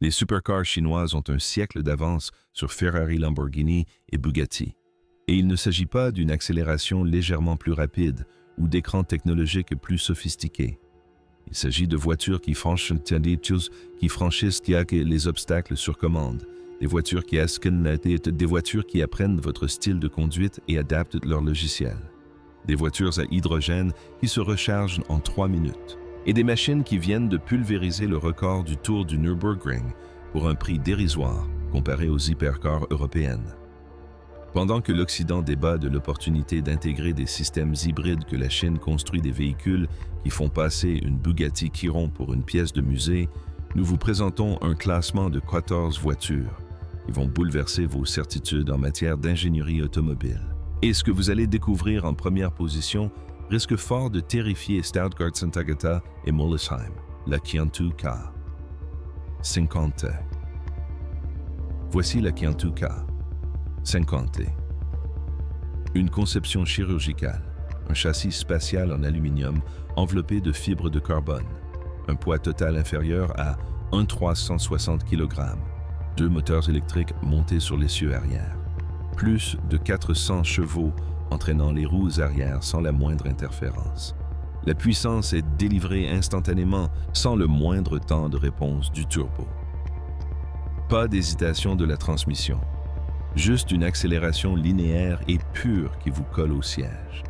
Les supercars chinoises ont un siècle d'avance sur Ferrari, Lamborghini et Bugatti. Et il ne s'agit pas d'une accélération légèrement plus rapide ou d'écrans technologiques plus sophistiqués. Il s'agit de voitures qui franchissent les obstacles sur commande, des voitures des voitures qui apprennent votre style de conduite et adaptent leur logiciel, des voitures à hydrogène qui se rechargent en 3 minutes, et des machines qui viennent de pulvériser le record du Tour du Nürburgring pour un prix dérisoire comparé aux hypercars européennes. Pendant que l'Occident débat de l'opportunité d'intégrer des systèmes hybrides que la Chine construit des véhicules qui font passer une Bugatti Chiron pour une pièce de musée, nous vous présentons un classement de 14 voitures qui vont bouleverser vos certitudes en matière d'ingénierie automobile. Et ce que vous allez découvrir en première position risque fort de terrifier Stuttgart-Sant'Agata et Mollesheim, la Kiantu K. 50. Voici la Kiantu K. 50. Une conception chirurgicale, un châssis spatial en aluminium enveloppé de fibres de carbone, un poids total inférieur à 1,360 kg, 2 moteurs électriques montés sur l'essieu arrière, plus de 400 chevaux entraînant les roues arrière sans la moindre interférence. La puissance est délivrée instantanément sans le moindre temps de réponse du turbo. Pas d'hésitation de la transmission. Juste une accélération linéaire et pure qui vous colle au siège.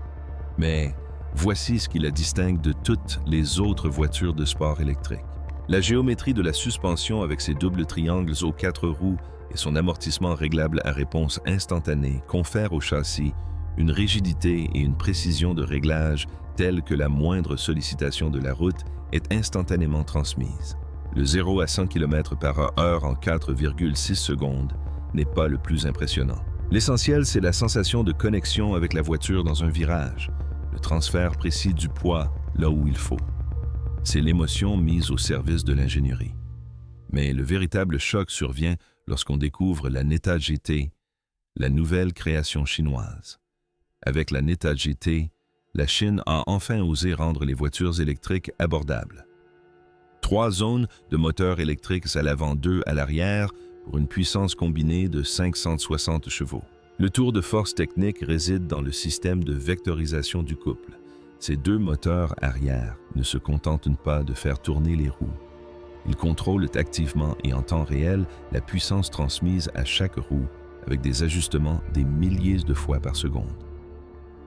Mais voici ce qui la distingue de toutes les autres voitures de sport électriques. La géométrie de la suspension avec ses doubles triangles aux 4 roues et son amortissement réglable à réponse instantanée confère au châssis une rigidité et une précision de réglage telle que la moindre sollicitation de la route est instantanément transmise. Le 0 à 100 km/h en 4,6 secondes n'est pas le plus impressionnant. L'essentiel, c'est la sensation de connexion avec la voiture dans un virage, le transfert précis du poids là où il faut. C'est l'émotion mise au service de l'ingénierie. Mais le véritable choc survient lorsqu'on découvre la Neta GT, la nouvelle création chinoise. Avec la Neta GT, la Chine a enfin osé rendre les voitures électriques abordables. 3 zones de moteurs électriques à l'avant, 2 à l'arrière, pour une puissance combinée de 560 chevaux. Le tour de force technique réside dans le système de vectorisation du couple. Ces 2 moteurs arrière ne se contentent pas de faire tourner les roues. Ils contrôlent activement et en temps réel la puissance transmise à chaque roue avec des ajustements des milliers de fois par seconde.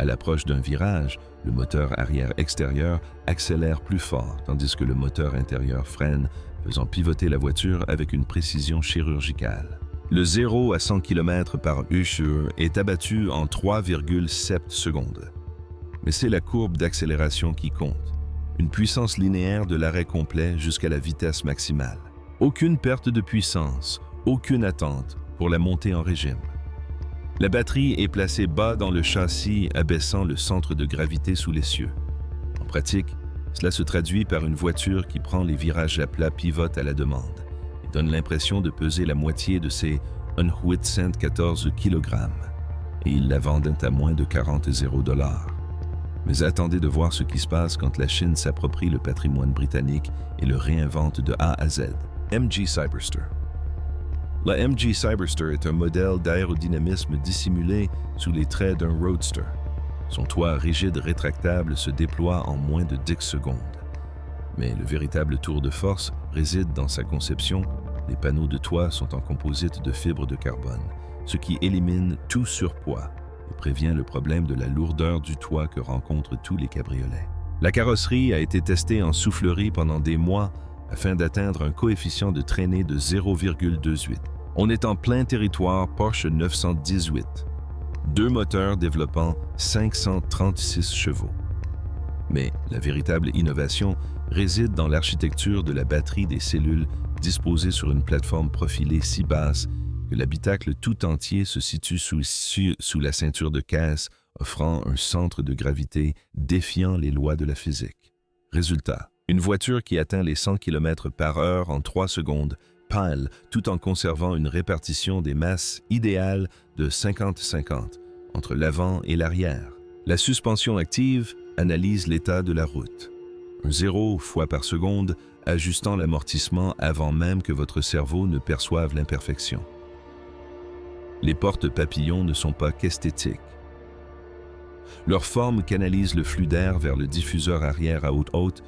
À l'approche d'un virage, le moteur arrière extérieur accélère plus fort tandis que le moteur intérieur freine, faisant pivoter la voiture avec une précision chirurgicale. Le 0 à 100 km/h est abattu en 3,7 secondes. Mais c'est la courbe d'accélération qui compte. Une puissance linéaire de l'arrêt complet jusqu'à la vitesse maximale. Aucune perte de puissance, aucune attente pour la montée en régime. La batterie est placée bas dans le châssis, abaissant le centre de gravité sous l'essieu. En pratique, cela se traduit par une voiture qui prend les virages à plat pivote à la demande et donne l'impression de peser la moitié de ses 114 kg. Et ils la vendent à moins de 40 $. Mais attendez de voir ce qui se passe quand la Chine s'approprie le patrimoine britannique et le réinvente de A à Z. MG Cyberster. La MG Cyberster est un modèle d'aérodynamisme dissimulé sous les traits d'un roadster. Son toit rigide rétractable se déploie en moins de 10 secondes. Mais le véritable tour de force réside dans sa conception. Les panneaux de toit sont en composite de fibres de carbone, ce qui élimine tout surpoids et prévient le problème de la lourdeur du toit que rencontrent tous les cabriolets. La carrosserie a été testée en soufflerie pendant des mois afin d'atteindre un coefficient de traînée de 0,28. On est en plein territoire Porsche 918. 2 moteurs développant 536 chevaux. Mais la véritable innovation réside dans l'architecture de la batterie des cellules disposées sur une plateforme profilée si basse que l'habitacle tout entier se situe sous la ceinture de caisse, offrant un centre de gravité défiant les lois de la physique. Résultat, une voiture qui atteint les 100 km/h en 3 secondes pâle tout en conservant une répartition des masses idéale de 50-50 entre l'avant et l'arrière. La suspension active analyse l'état de la route. Un 0 fois par seconde ajustant l'amortissement avant même que votre cerveau ne perçoive l'imperfection. Les portes papillons ne sont pas qu'esthétiques. Leur forme canalise le flux d'air vers le diffuseur arrière à haute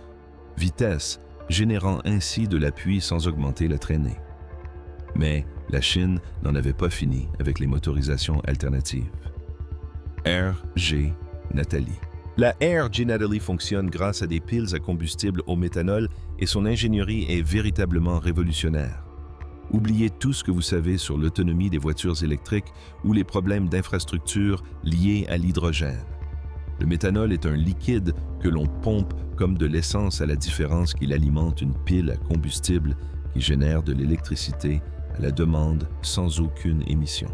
vitesse, générant ainsi de l'appui sans augmenter la traînée. Mais la Chine n'en avait pas fini avec les motorisations alternatives. RG Nathalie. La RG Nathalie fonctionne grâce à des piles à combustible au méthanol et son ingénierie est véritablement révolutionnaire. Oubliez tout ce que vous savez sur l'autonomie des voitures électriques ou les problèmes d'infrastructure liés à l'hydrogène. Le méthanol est un liquide que l'on pompe comme de l'essence à la différence qu'il alimente une pile à combustible qui génère de l'électricité à la demande sans aucune émission.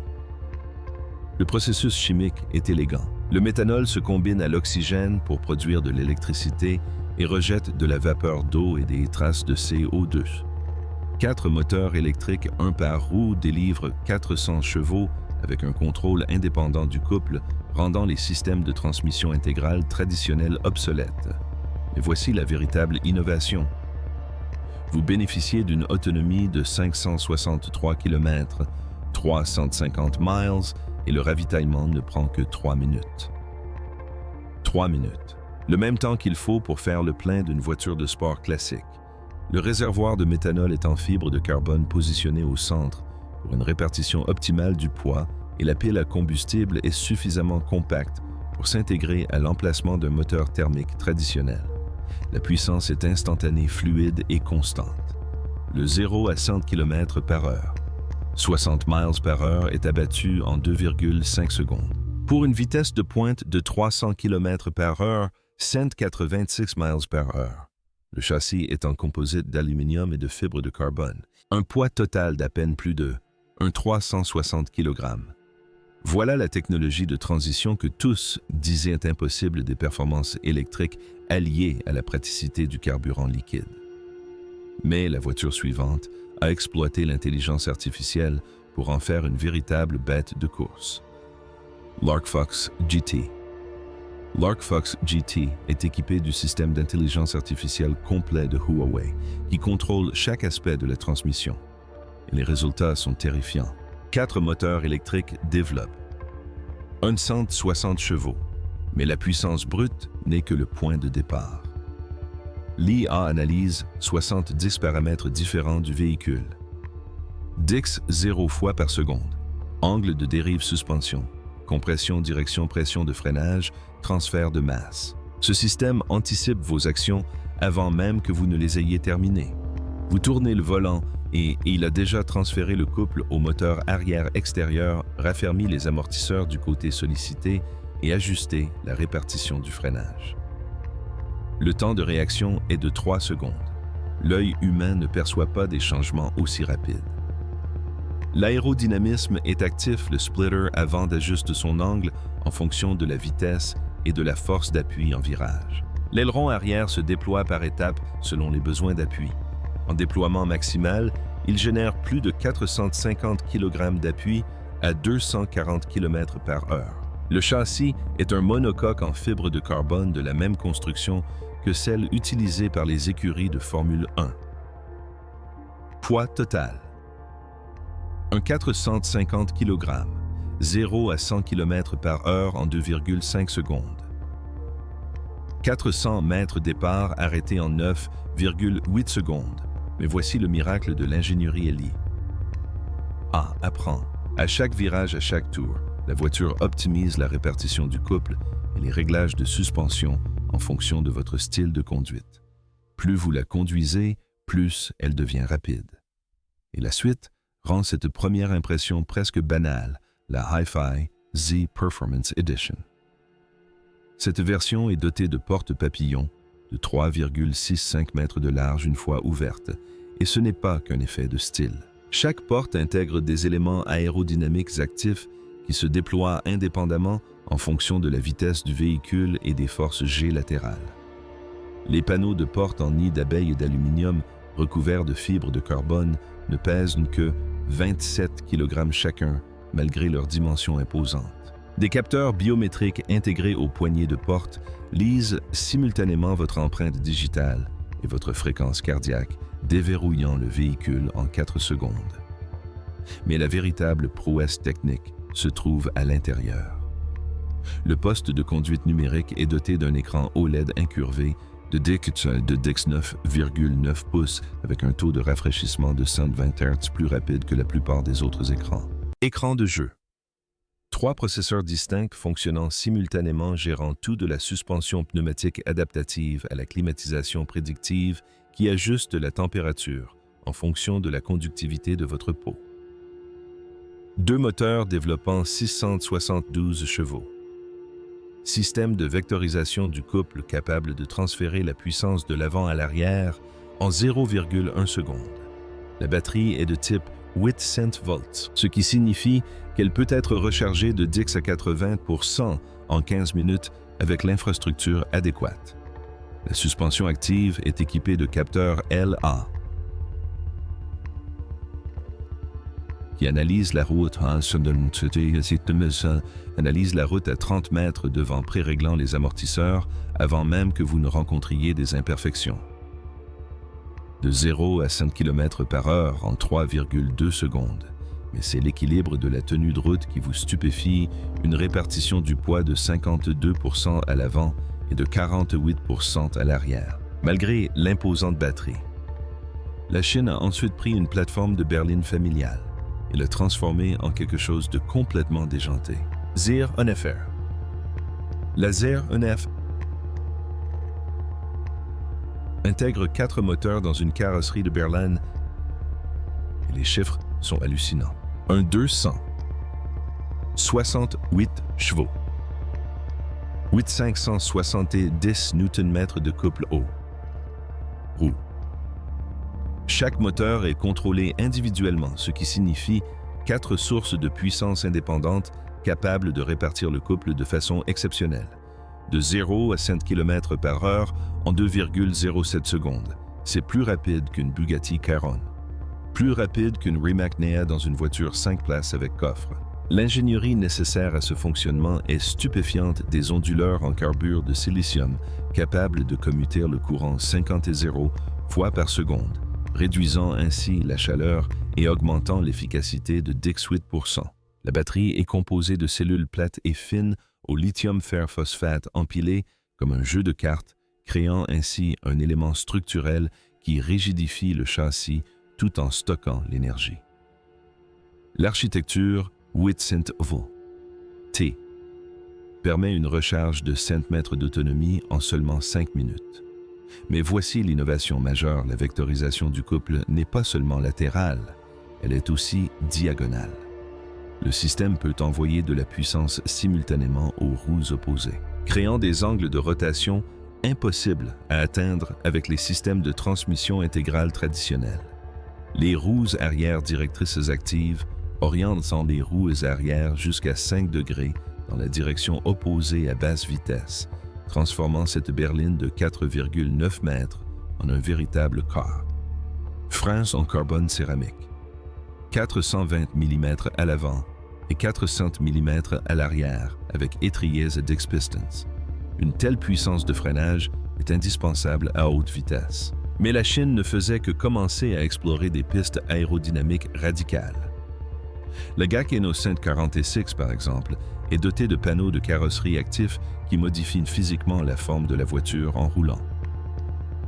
Le processus chimique est élégant. Le méthanol se combine à l'oxygène pour produire de l'électricité et rejette de la vapeur d'eau et des traces de CO2. 4 moteurs électriques, un par roue, délivrent 400 chevaux avec un contrôle indépendant du couple, rendant les systèmes de transmission intégrale traditionnels obsolètes. Et voici la véritable innovation. Vous bénéficiez d'une autonomie de 563 km, 350 miles, et le ravitaillement ne prend que 3 minutes. 3 minutes. Le même temps qu'il faut pour faire le plein d'une voiture de sport classique. Le réservoir de méthanol est en fibre de carbone positionné au centre pour une répartition optimale du poids et la pile à combustible est suffisamment compacte pour s'intégrer à l'emplacement d'un moteur thermique traditionnel. La puissance est instantanée, fluide et constante. Le 0 à 100 km/h. 60 miles par heure est abattu en 2,5 secondes. Pour une vitesse de pointe de 300 km/h, 186 miles par heure. Le châssis est en composite d'aluminium et de fibre de carbone. Un poids total d'à peine plus de 360 kg. Voilà la technologie de transition que tous disaient impossible des performances électriques alliées à la praticité du carburant liquide. Mais la voiture suivante a exploité l'intelligence artificielle pour en faire une véritable bête de course. l'ArcFox GT. L'ArcFox GT est équipé du système d'intelligence artificielle complet de Huawei qui contrôle chaque aspect de la transmission. Et les résultats sont terrifiants. 4 moteurs électriques développent 160 chevaux, mais la puissance brute n'est que le point de départ. L'IA analyse 70 paramètres différents du véhicule. Dix 0 fois par seconde, angle de dérive suspension, compression, direction, pression de freinage, transfert de masse. Ce système anticipe vos actions avant même que vous ne les ayez terminées. Vous tournez le volant et il a déjà transféré le couple au moteur arrière extérieur, raffermi les amortisseurs du côté sollicité et ajusté la répartition du freinage. Le temps de réaction est de 3 secondes. L'œil humain ne perçoit pas des changements aussi rapides. L'aérodynamisme est actif, le splitter avant d'ajuster son angle en fonction de la vitesse et de la force d'appui en virage. L'aileron arrière se déploie par étapes selon les besoins d'appui. En déploiement maximal, il génère plus de 450 kg d'appui à 240 km/h. Le châssis est un monocoque en fibre de carbone de la même construction que celle utilisée par les écuries de Formule 1. Poids total. Un 450 kg, 0 à 100 km/h en 2,5 secondes. 400 mètres départ arrêté en 9,8 secondes. Mais voici le miracle de l'ingénierie Eli. A. Apprend. À chaque virage, à chaque tour, la voiture optimise la répartition du couple et les réglages de suspension en fonction de votre style de conduite. Plus vous la conduisez, plus elle devient rapide. Et la suite rend cette première impression presque banale, la Hi-Fi Z Performance Edition. Cette version est dotée de portes papillons de 3,65 mètres de large une fois ouverte, et ce n'est pas qu'un effet de style. Chaque porte intègre des éléments aérodynamiques actifs qui se déploient indépendamment en fonction de la vitesse du véhicule et des forces G latérales. Les panneaux de porte en nid d'abeilles et d'aluminium recouverts de fibres de carbone ne pèsent que 27 kg chacun, malgré leur dimension imposante. Des capteurs biométriques intégrés aux poignées de porte lisent simultanément votre empreinte digitale et votre fréquence cardiaque, déverrouillant le véhicule en 4 secondes. Mais la véritable prouesse technique se trouve à l'intérieur. Le poste de conduite numérique est doté d'un écran OLED incurvé de DX 9,9 pouces avec un taux de rafraîchissement de 120 Hz plus rapide que la plupart des autres écrans. Écran de jeu. 3 processeurs distincts fonctionnant simultanément gérant tout de la suspension pneumatique adaptative à la climatisation prédictive qui ajuste la température en fonction de la conductivité de votre peau. 2 moteurs développant 672 chevaux. Système de vectorisation du couple capable de transférer la puissance de l'avant à l'arrière en 0,1 seconde. La batterie est de type 800 volts, ce qui signifie qu'elle peut être rechargée de 10 à 80% en 15 minutes avec l'infrastructure adéquate. La suspension active est équipée de capteurs LA qui analyse la route à 30 mètres devant pré-réglant les amortisseurs avant même que vous ne rencontriez des imperfections. De 0 à 5 km/h en 3,2 secondes. Mais c'est l'équilibre de la tenue de route qui vous stupéfie, une répartition du poids de 52% à l'avant et de 48% à l'arrière, malgré l'imposante batterie. La Chine a ensuite pris une plateforme de berline familiale et l'a transformée en quelque chose de complètement déjanté. ZEER NFR. La ZEER NF intègre 4 moteurs dans une carrosserie de berline et les chiffres sont hallucinants. Un 200, 68 chevaux, 8570 Nm de couple haut, roue. Chaque moteur est contrôlé individuellement, ce qui signifie 4 sources de puissance indépendantes capables de répartir le couple de façon exceptionnelle. De 0 à 5 km/h en 2,07 secondes. C'est plus rapide qu'une Bugatti Chiron. Plus rapide qu'une Rimac Nea dans une voiture 5 places avec coffre. L'ingénierie nécessaire à ce fonctionnement est stupéfiante des onduleurs en carbure de silicium capables de commuter le courant 50 et 0 fois par seconde, réduisant ainsi la chaleur et augmentant l'efficacité de 18%. La batterie est composée de cellules plates et fines au lithium fer phosphate empilées comme un jeu de cartes, créant ainsi un élément structurel qui rigidifie le châssis tout en stockant l'énergie. L'architecture 800 volts T permet une recharge de 5 mètres d'autonomie en seulement 5 minutes. Mais voici l'innovation majeure, la vectorisation du couple n'est pas seulement latérale, elle est aussi diagonale. Le système peut envoyer de la puissance simultanément aux roues opposées, créant des angles de rotation impossibles à atteindre avec les systèmes de transmission intégrale traditionnels. Les roues arrière directrices actives orientent les roues arrière jusqu'à 5 degrés dans la direction opposée à basse vitesse, transformant cette berline de 4,9 mètres en un véritable car. Freins en carbone céramique. 420 mm à l'avant et 400 mm à l'arrière avec étriers à Dix Pistons. Une telle puissance de freinage est indispensable à haute vitesse. Mais la Chine ne faisait que commencer à explorer des pistes aérodynamiques radicales. Le Gakeno 146, par exemple, est doté de panneaux de carrosserie actifs qui modifient physiquement la forme de la voiture en roulant.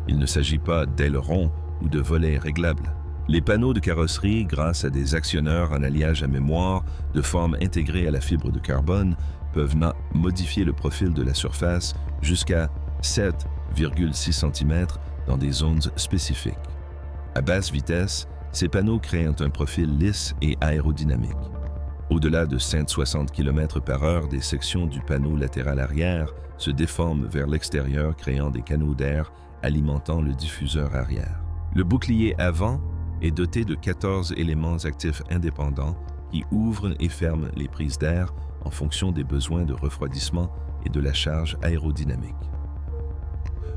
Il ne s'agit pas d'ailerons ou de volets réglables. Les panneaux de carrosserie, grâce à des actionneurs en alliage à mémoire de forme intégrée à la fibre de carbone, peuvent modifier le profil de la surface jusqu'à 7,6 cm dans des zones spécifiques. À basse vitesse, ces panneaux créent un profil lisse et aérodynamique. Au-delà de 160 km/h, des sections du panneau latéral arrière se déforment vers l'extérieur, créant des canaux d'air alimentant le diffuseur arrière. Le bouclier avant est doté de 14 éléments actifs indépendants qui ouvrent et ferment les prises d'air en fonction des besoins de refroidissement et de la charge aérodynamique.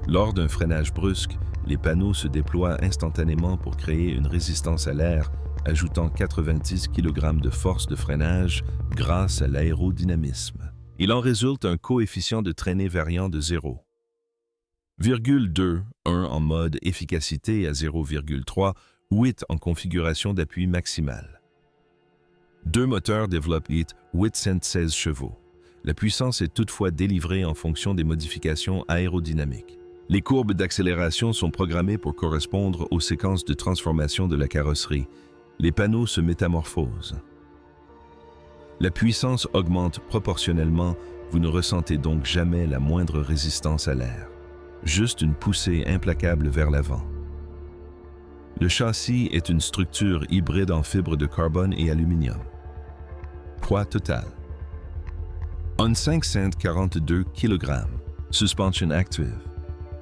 Lors d'un freinage brusque, les panneaux se déploient instantanément pour créer une résistance à l'air, ajoutant 90 kg de force de freinage grâce à l'aérodynamisme. Il en résulte un coefficient de traînée variant de 0. 0,2, 1 en mode efficacité à 0,3, 8 en configuration d'appui maximal. Deux moteurs développent 816 chevaux. La puissance est toutefois délivrée en fonction des modifications aérodynamiques. Les courbes d'accélération sont programmées pour correspondre aux séquences de transformation de la carrosserie. Les panneaux se métamorphosent. La puissance augmente proportionnellement, vous ne ressentez donc jamais la moindre résistance à l'air. Juste une poussée implacable vers l'avant. Le châssis est une structure hybride en fibres de carbone et aluminium. Poids total. On 542 kg. Suspension active.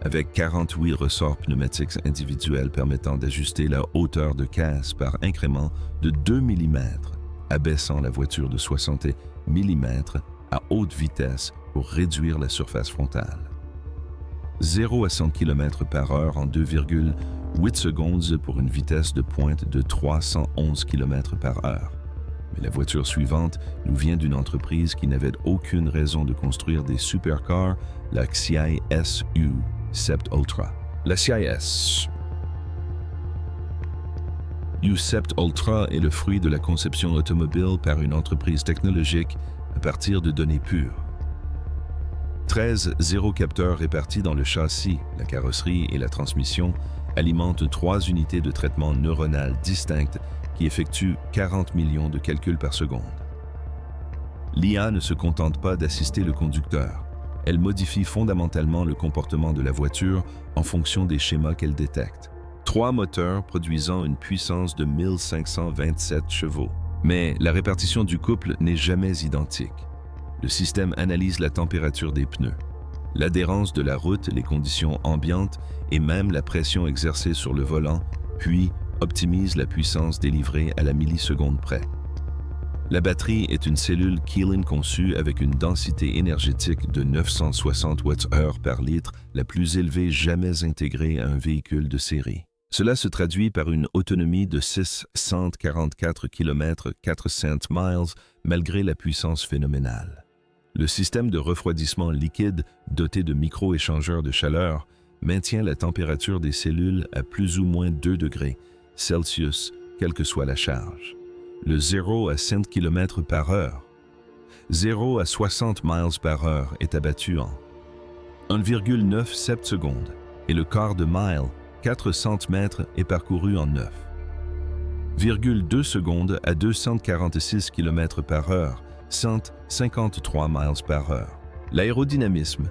Avec 48 ressorts pneumatiques individuels permettant d'ajuster la hauteur de caisse par incrément de 2 mm, abaissant la voiture de 60 mm à haute vitesse pour réduire la surface frontale. 0 à 100 km/h en 2,8 secondes pour une vitesse de pointe de 311 km/h. Mais la voiture suivante nous vient d'une entreprise qui n'avait aucune raison de construire des supercars, la Xi'an U-Sept Ultra. La Xi'an U-Sept Ultra est le fruit de la conception automobile par une entreprise technologique à partir de données pures. 13 zéro-capteurs répartis dans le châssis, la carrosserie et la transmission alimentent 3 unités de traitement neuronal distinctes qui effectuent 40 millions de calculs par seconde. L'IA ne se contente pas d'assister le conducteur. Elle modifie fondamentalement le comportement de la voiture en fonction des schémas qu'elle détecte. 3 moteurs produisant une puissance de 1527 chevaux. Mais la répartition du couple n'est jamais identique. Le système analyse la température des pneus, l'adhérence de la route, les conditions ambiantes et même la pression exercée sur le volant, puis optimise la puissance délivrée à la milliseconde près. La batterie est une cellule Keeling conçue avec une densité énergétique de 960 Wh par litre, la plus élevée jamais intégrée à un véhicule de série. Cela se traduit par une autonomie de 644 km 400 miles malgré la puissance phénoménale. Le système de refroidissement liquide, doté de micro-échangeurs de chaleur, maintient la température des cellules à plus ou moins 2 degrés Celsius, quelle que soit la charge. Le 0 à 5 km/h, 0 à 60 mph est abattu en 1,97 secondes et le quart de mile, 400 mètres, est parcouru en 9,2 secondes à 246 km/h, 153 mph. L'aérodynamisme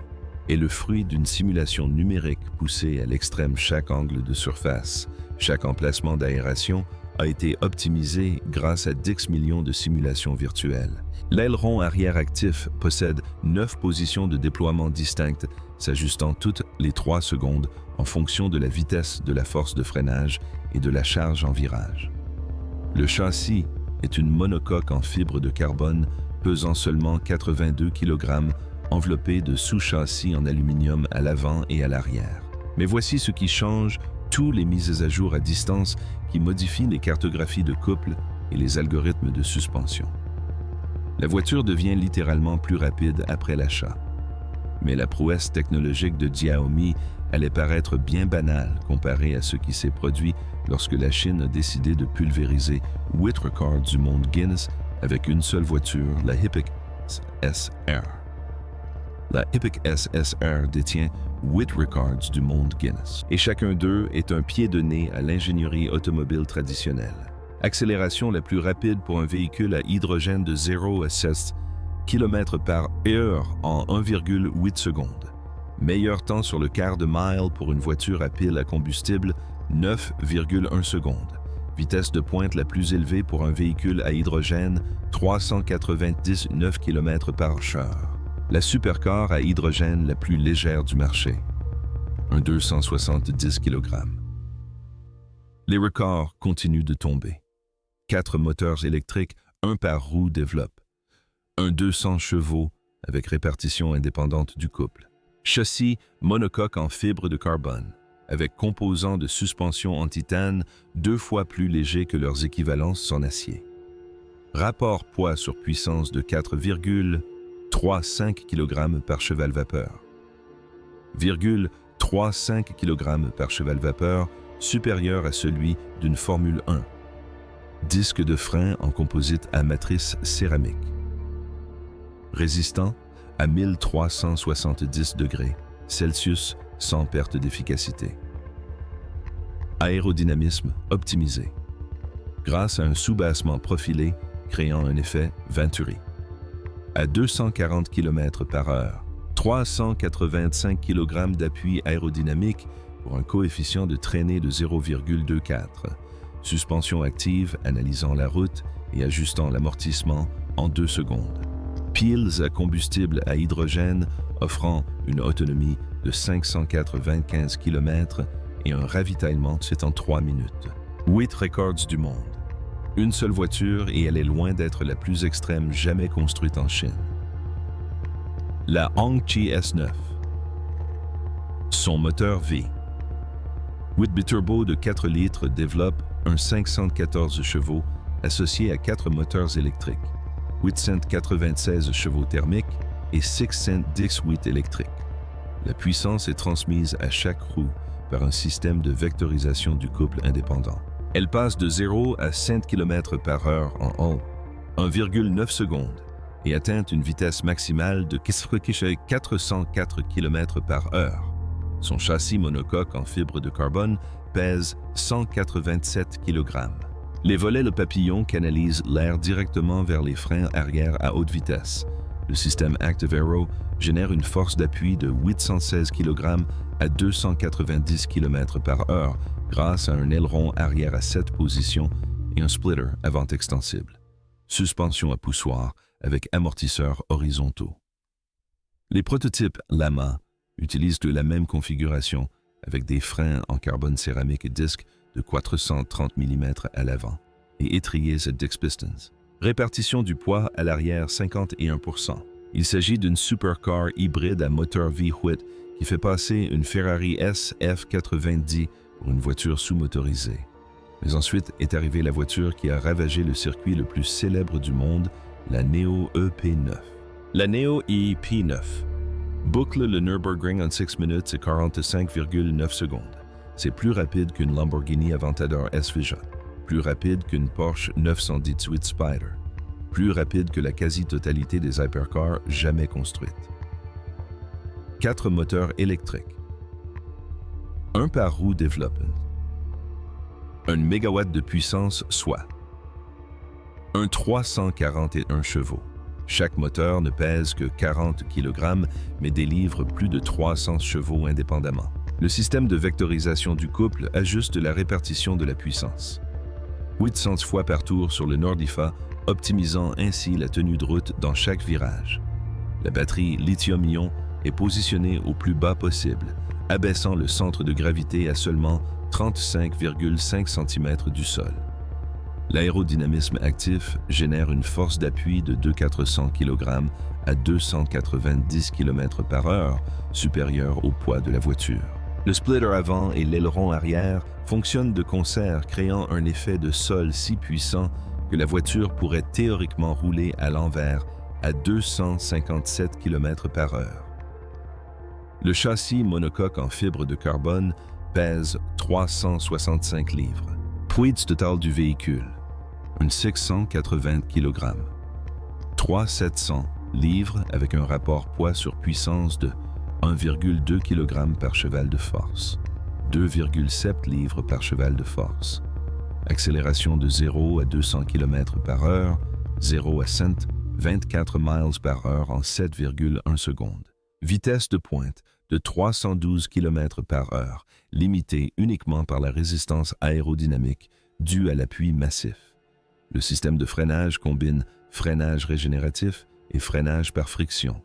est le fruit d'une simulation numérique poussée à l'extrême. Chaque angle de surface, chaque emplacement d'aération a été optimisé grâce à 10 millions de simulations virtuelles. L'aileron arrière actif possède 9 positions de déploiement distinctes, s'ajustant toutes les 3 secondes en fonction de la vitesse de la force de freinage et de la charge en virage. Le châssis est une monocoque en fibre de carbone pesant seulement 82 kg, enveloppée de sous-châssis en aluminium à l'avant et à l'arrière. Mais voici ce qui change tous les mises à jour à distance qui modifient les cartographies de couple et les algorithmes de suspension. La voiture devient littéralement plus rapide après l'achat. Mais la prouesse technologique de Xiaomi allait paraître bien banale comparée à ce qui s'est produit lorsque la Chine a décidé de pulvériser 8 records du monde Guinness avec une seule voiture, la Epic SR. La Epic SR détient 8 records du monde Guinness, et chacun d'eux est un pied de nez à l'ingénierie automobile traditionnelle. Accélération la plus rapide pour un véhicule à hydrogène de 0 à 16 km/h en 1,8 secondes. Meilleur temps sur le quart de mile pour une voiture à pile à combustible, 9,1 secondes. Vitesse de pointe la plus élevée pour un véhicule à hydrogène, 399 km/h. La supercar à hydrogène la plus légère du marché, un 270 kg. Les records continuent de tomber. 4 moteurs électriques, un par roue développent. Un 200 chevaux avec répartition indépendante du couple. Châssis monocoque en fibre de carbone, avec composants de suspension en titane 2 fois plus légers que leurs équivalences en acier. Rapport poids sur puissance de 4,35 kg par cheval vapeur. 3,5 kg par cheval vapeur, supérieur à celui d'une Formule 1. Disque de frein en composite à matrice céramique. Résistant à 1370 degrés Celsius sans perte d'efficacité. Aérodynamisme optimisé. Grâce à un soubassement profilé créant un effet Venturi. À 240 km/h, 385 kg d'appui aérodynamique pour un coefficient de traînée de 0,24. Suspension active analysant la route et ajustant l'amortissement en 2 secondes. Piles à combustible à hydrogène offrant une autonomie de 595 km et un ravitaillement de 3 minutes. 8 records du monde. Une seule voiture et elle est loin d'être la plus extrême jamais construite en Chine. La Hongqi S9. Son moteur V. 8 biturbo de 4 litres développe un 514 chevaux associé à 4 moteurs électriques, 896 chevaux thermiques et 618 électriques. La puissance est transmise à chaque roue par un système de vectorisation du couple indépendant. Elle passe de 0 à 5 km/h en 1,9 secondes et atteint une vitesse maximale de 404 km/h. Son châssis monocoque en fibre de carbone pèse 187 kg. Les volets le papillon canalisent l'air directement vers les freins arrière à haute vitesse. Le système Active Aero génère une force d'appui de 816 kg à 290 km/h grâce à un aileron arrière à 7 positions et un splitter avant extensible. Suspension à poussoir avec amortisseurs horizontaux. Les prototypes Lama utilisent la même configuration avec des freins en carbone céramique et disques de 430 mm à l'avant et étriers à Dix Pistons. Répartition du poids à l'arrière 51%. Il s'agit d'une supercar hybride à moteur V8 qui fait passer une Ferrari SF90 pour une voiture sous-motorisée. Mais ensuite est arrivée la voiture qui a ravagé le circuit le plus célèbre du monde, la Neo EP9. La Neo EP9 boucle le Nürburgring en 6 minutes et 45,9 secondes. C'est plus rapide qu'une Lamborghini Aventador S-Vision, plus rapide qu'une Porsche 918 Spyder, plus rapide que la quasi-totalité des hypercars jamais construites. 4 moteurs électriques. 1 par roue développement. 1 MW de puissance soit. Un 341 chevaux. Chaque moteur ne pèse que 40 kg, mais délivre plus de 300 chevaux indépendamment. Le système de vectorisation du couple ajuste la répartition de la puissance. 800 fois par tour sur le Nordifa, optimisant ainsi la tenue de route dans chaque virage. La batterie lithium-ion est positionnée au plus bas possible, abaissant le centre de gravité à seulement 35,5 cm du sol. L'aérodynamisme actif génère une force d'appui de 200 kg à 290 km/h, supérieure au poids de la voiture. Le splitter avant et l'aileron arrière fonctionnent de concert, créant un effet de sol si puissant que la voiture pourrait théoriquement rouler à l'envers à 257 km/h. Le châssis monocoque en fibre de carbone pèse 365 livres. Poids total du véhicule, un 680 kg. 300-700 livres avec un rapport poids sur puissance de 1,2 kg par cheval de force, 2,7 livres par cheval de force. Accélération de 0 à 200 km/h, 0 à 24 miles par heure en 7,1 secondes. Vitesse de pointe de 312 km/h, limitée uniquement par la résistance aérodynamique due à l'appui massif. Le système de freinage combine freinage régénératif et freinage par friction.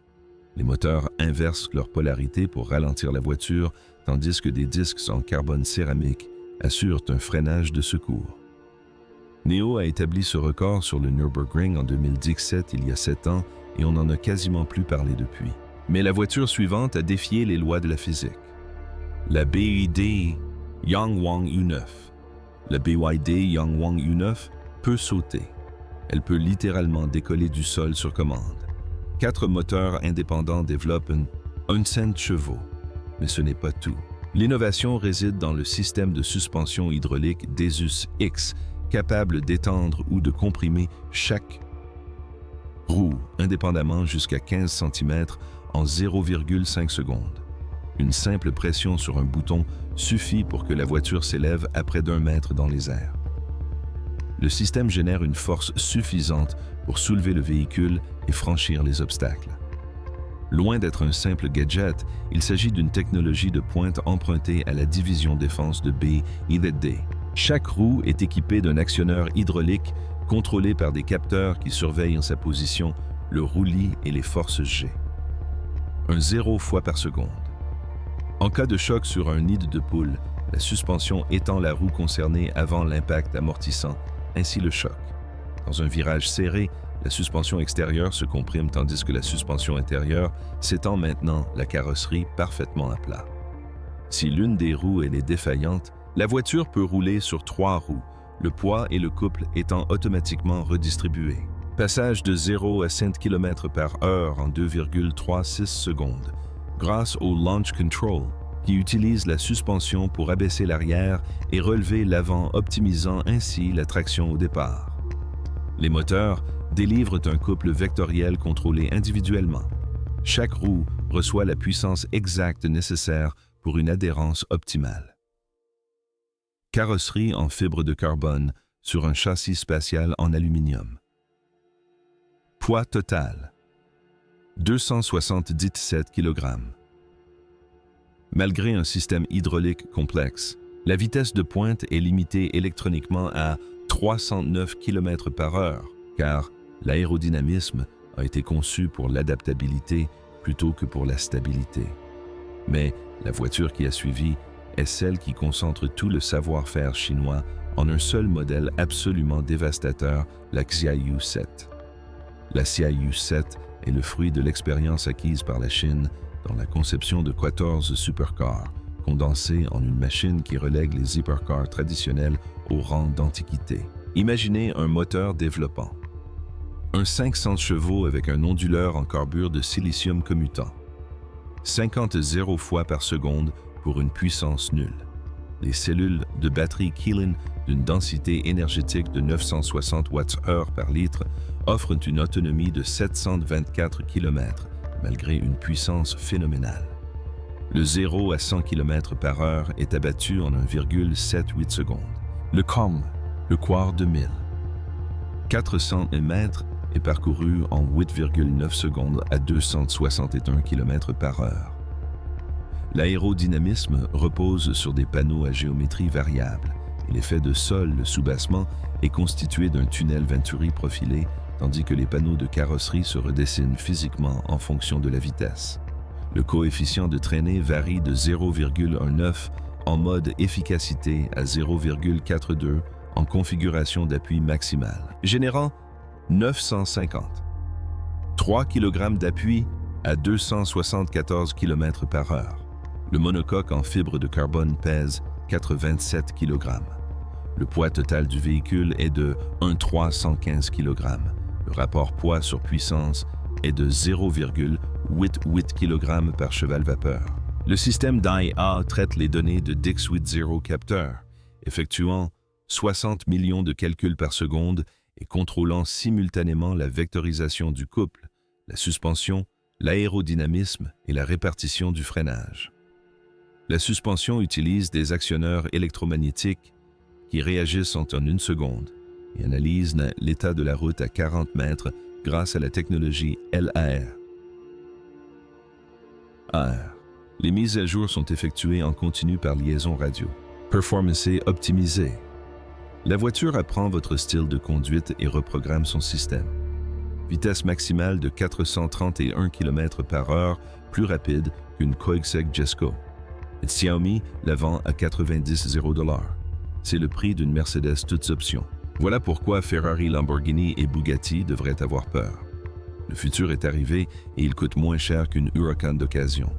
Les moteurs inversent leur polarité pour ralentir la voiture, tandis que des disques en carbone céramique assurent un freinage de secours. Neo a établi ce record sur le Nürburgring en 2017, il y a 7 ans, et on n'en a quasiment plus parlé depuis. Mais la voiture suivante a défié les lois de la physique. La BYD Yangwang U9. La BYD Yangwang U9 peut sauter. Elle peut littéralement décoller du sol sur commande. 4 moteurs indépendants développent un 100 chevaux. Mais ce n'est pas tout. L'innovation réside dans le système de suspension hydraulique Desus X, capable d'étendre ou de comprimer chaque roue indépendamment jusqu'à 15 cm en 0,5 secondes. Une simple pression sur un bouton suffit pour que la voiture s'élève à près d'1 mètre dans les airs. Le système génère une force suffisante pour soulever le véhicule et franchir les obstacles. Loin d'être un simple gadget, il s'agit d'une technologie de pointe empruntée à la division défense de BYD. Chaque roue est équipée d'un actionneur hydraulique contrôlé par des capteurs qui surveillent sa position, le roulis et les forces G. Un 0 fois par seconde. En cas de choc sur un nid de poule, la suspension étend la roue concernée avant l'impact amortissant, ainsi le choc. Dans un virage serré, la suspension extérieure se comprime tandis que la suspension intérieure s'étend maintenant la carrosserie parfaitement à plat. Si l'une des roues est défaillante, la voiture peut rouler sur 3 roues, le poids et le couple étant automatiquement redistribués. Passage de 0 à 5 km/h en 2,36 secondes, grâce au Launch Control, qui utilise la suspension pour abaisser l'arrière et relever l'avant, optimisant ainsi la traction au départ. Les moteurs délivrent un couple vectoriel contrôlé individuellement. Chaque roue reçoit la puissance exacte nécessaire pour une adhérence optimale. Carrosserie en fibre de carbone sur un châssis spatial en aluminium. Poids total 277 kg. Malgré un système hydraulique complexe, la vitesse de pointe est limitée électroniquement à 309 km/h, car l'aérodynamisme a été conçu pour l'adaptabilité plutôt que pour la stabilité. Mais la voiture qui a suivi est celle qui concentre tout le savoir-faire chinois en un seul modèle absolument dévastateur, la Xiaoyu 7. La Xiaoyu 7 est le fruit de l'expérience acquise par la Chine dans la conception de 14 supercars, condensés en une machine qui relègue les hypercars traditionnels au rang d'antiquité. Imaginez un moteur développant. Un 500 chevaux avec un onduleur en carbure de silicium commutant. 50 0 fois par seconde pour une puissance nulle. Les cellules de batterie Qilin d'une densité énergétique de 960 Wh par litre offrent une autonomie de 724 km, malgré une puissance phénoménale. Le 0 à 100 km/h est abattu en 1,78 secondes. Le COM, le quart de mille. 400 mètres est parcouru en 8,9 secondes à 261 km/h. L'aérodynamisme repose sur des panneaux à géométrie variable et l'effet de sol, le soubassement, est constitué d'un tunnel Venturi profilé, tandis que les panneaux de carrosserie se redessinent physiquement en fonction de la vitesse. Le coefficient de traînée varie de 0,19 en mode efficacité à 0,42 en configuration d'appui maximal, générant 950. 3 kg d'appui à 274 km/h. Le monocoque en fibre de carbone pèse 87 kg. Le poids total du véhicule est de 1,315 kg. Le rapport poids sur puissance est de 0,88 kg par cheval-vapeur. Le système DAIA traite les données de Dix-80 capteurs, effectuant 60 millions de calculs par seconde et contrôlant simultanément la vectorisation du couple, la suspension, l'aérodynamisme et la répartition du freinage. La suspension utilise des actionneurs électromagnétiques qui réagissent en 1 seconde et analysent l'état de la route à 40 mètres grâce à la technologie LAR. Les mises à jour sont effectuées en continu par liaison radio. Performance optimisée. La voiture apprend votre style de conduite et reprogramme son système. Vitesse maximale de 431 km/h, plus rapide qu'une Koenigsegg Jesko. Xiaomi la vend à 90 $. C'est le prix d'une Mercedes toutes options. Voilà pourquoi Ferrari, Lamborghini et Bugatti devraient avoir peur. Le futur est arrivé et il coûte moins cher qu'une Huracan d'occasion.